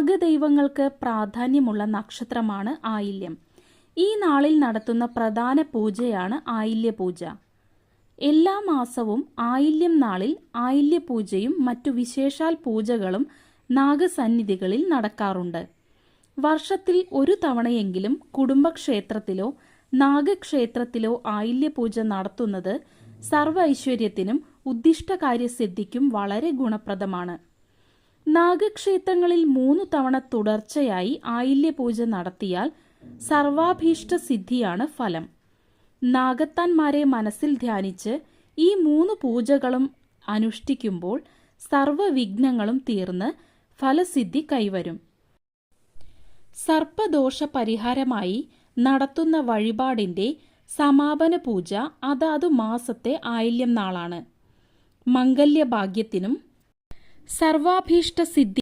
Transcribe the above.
നാഗദൈവങ്ങൾക്ക് പ്രാധാന്യമുള്ള നക്ഷത്രമാണ് ആയില്യം. ഈ നാളിൽ നടത്തുന്ന പ്രധാന പൂജയാണ് ആയില്യപൂജ. എല്ലാ മാസവും ആയില്യം നാളിൽ ആയില്യപൂജയും മറ്റു വിശേഷാൽ പൂജകളും നാഗസന്നിധികളിൽ നടക്കാറുണ്ട്. വർഷത്തിൽ ഒരു തവണയെങ്കിലും കുടുംബക്ഷേത്രത്തിലോ നാഗക്ഷേത്രത്തിലോ ആയില്യപൂജ നടത്തുന്നത് സർവ്വ ഐശ്വര്യത്തിനും ഉദ്ദിഷ്ടകാര്യസിദ്ധിക്കും വളരെ ഗുണപ്രദമാണ്. നാഗക്ഷേത്രങ്ങളിൽ 3 തവണ തുടർച്ചയായി ആയില്യപൂജ നടത്തിയാൽ സർവാഭീഷ്ട സിദ്ധിയാണ് ഫലം. നാഗത്താന്മാരെ മനസ്സിൽ ധ്യാനിച്ച് ഈ 3 പൂജകളും അനുഷ്ഠിക്കുമ്പോൾ സർവ്വവിഘ്നങ്ങളും തീർന്ന് ഫലസിദ്ധി കൈവരും. സർപ്പദോഷ പരിഹാരമായി നടത്തുന്ന വഴിപാടിന്റെ സമാപന പൂജ അതാതു മാസത്തെ ആയില്യം നാളാണ്. മംഗല്യഭാഗ്യത്തിനും സർവാഭീഷ്ട സിദ്ധി